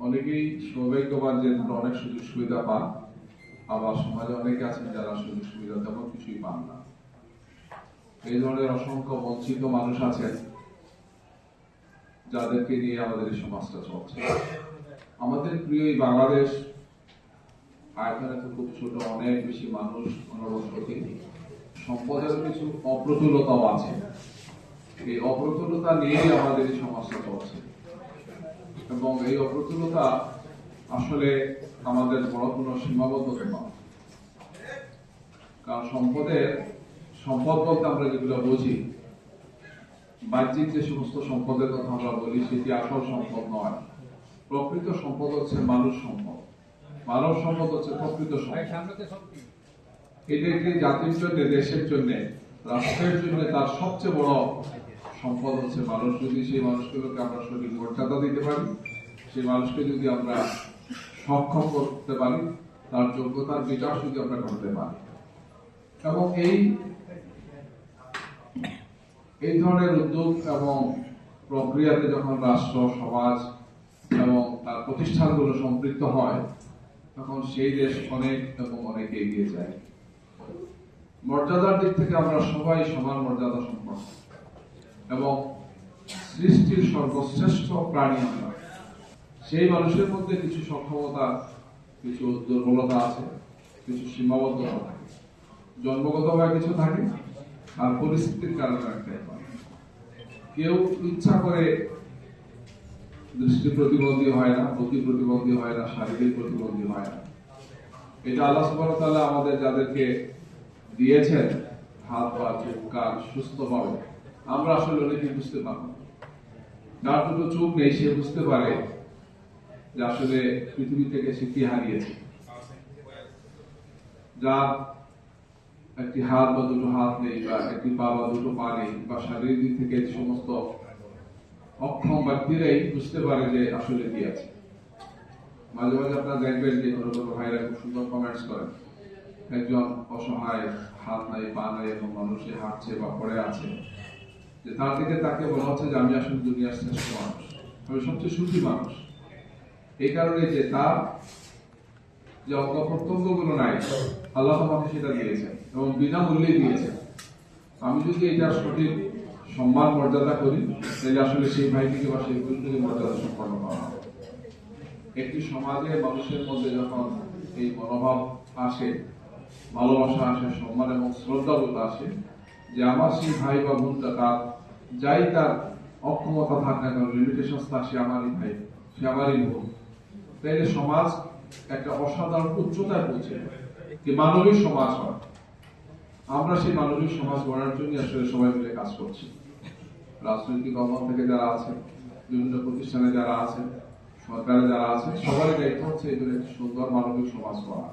অনেকেই সৌভাগ্যবান যে অনেক সুযোগ সুবিধা পান, আবার সমাজে অনেকে আছেন যারা সুযোগ সুবিধা তেমন কিছুই পান না। এই ধরনের অসংখ্য বঞ্চিত মানুষ আছেন যাদেরকে নিয়ে আমাদের এই সমাজটা চলছে। আমাদের প্রিয় এই বাংলাদেশ আয়তনে তো খুব ছোট, অনেক বেশি মানুষ, ঘনবসতি, সম্পদের কিছু অপ্রতুলতাও আছে। এই অপ্রতুলতা নিয়েই আমাদের এই সমাজটা চলছে এবং এই অপ্রতুলতা আসলে আমাদের বড় কোনো সীমাবদ্ধতা নয়। কারণ সম্পদ বলতে আমরা যেগুলো বুঝি, বাহ্যিক যে সমস্ত সম্পদের কথা আমরা বলি সেটি আসল সম্পদ নয়। প্রকৃত সম্পদ হচ্ছে মানুষ সম্পদ, মানব সম্পদ হচ্ছে প্রকৃত সম্পদ। এটা একটি জাতির জন্য, দেশের জন্য, রাষ্ট্রের জন্য তার সবচেয়ে বড় সম্পদ হচ্ছে মানুষ। যদি সেই মানুষগুলোকে আমরা সঠিক মর্যাদা দিতে পারি, সেই মানুষকে যদি আমরা সক্ষম করতে পারি, তার যোগ্যতার বিকাশ যদি আমরা করতে পারি, এবং এই ধরনের উদ্যোগ এবং প্রক্রিয়াতে যখন রাষ্ট্র, সমাজ এবং তার প্রতিষ্ঠানগুলো সম্পৃক্ত হয়, তখন সেই দেশ অনেক এবং অনেক এগিয়ে যায়। মর্যাদার দিক থেকে আমরা সবাই সমান মর্যাদা সম্পন্ন এবং সৃষ্টির সর্বশ্রেষ্ঠ প্রাণী আমরা। সেই মানুষের মধ্যে কিছু সক্ষমতা, কিছু দুর্বলতা আছে, কিছু সীমাবদ্ধতা থাকে, জন্মগতভাবে কিছু থাকে, আর পরিস্থিতির কারণে একটা। কেউ ইচ্ছা করে দৃষ্টি প্রতিবন্ধী হয় না, বুদ্ধি প্রতিবন্ধী হয় না, শারীরিক প্রতিবন্ধী হয় না। এটা আল্লাহ সুবহানাহু ওয়া তাআলা আমাদের যাদেরকে দিয়েছেন হাত পা চোখ কান সুস্থভাবে, আমরা আসলে অনেকে বুঝতে পারবো। যার দুটো চোখ নেই সে বুঝতে পারে যে আসলে পৃথিবী থেকে সে কি হারিয়েছে। যার একটি হাত বা দুটো হাত নেই, বা একটি পা বা দুটো পা নেই, বা শারীরিক দিক থেকে সমস্ত অক্ষম ব্যক্তিরাই বুঝতে পারে যে আসলে কি আছে। মাঝে মাঝে আপনারা দেখবেন যে কোনো কোনো ভাইরা খুব সুন্দর কমেন্টস করেন, একজন অসহায়, হাত নাই পা নাই এবং মানুষে হাঁটছে বা পড়ে আছে, যে তার দিকে তাকে বলা হচ্ছে যে আমি আসলে দুনিয়ার শ্রেষ্ঠ মানুষ, আমি সবচেয়ে সুখী মানুষ। এই কারণে যে তার যে অঙ্গ প্রত্যঙ্গ গুলো নাই, আল্লাহ আমাকে সেটা দিয়েছেন এবং বিনামূল্যে দিয়েছেন। আমি যদি এটা সঠিক সম্মান মর্যাদা করি, তাহলে আসলে সেই ভাইটিকে বা সেই বোনটিকে মর্যাদা সম্পন্ন করা হবে। একটি সমাজে মানুষের মধ্যে যখন এই মনোভাব আসে, ভালোবাসা আসে, সম্মান এবং শ্রদ্ধাবোধ আসে, যে আমার সেই ভাই বা বোনটা তার যাই তার অক্ষমতা থাক না কেন, লিমিটেশন থাকে, সে আমারই ভাই, সে আমারই বোন, তাইলে সমাজ একটা অসাধারণ উচ্চতায় পৌঁছে, যে মানবিক সমাজ হয়। আমরা সেই মানবিক সমাজ গড়ার জন্য আসলে সবাই মিলে কাজ করছি। রাজনৈতিক অঙ্গন থেকে যারা আছেন, বিভিন্ন প্রতিষ্ঠানে যারা আছেন, সরকারে যারা আছেন, সবারই দায়িত্ব হচ্ছে এই ধরনের একটি সুন্দর মানবিক সমাজ গড়া।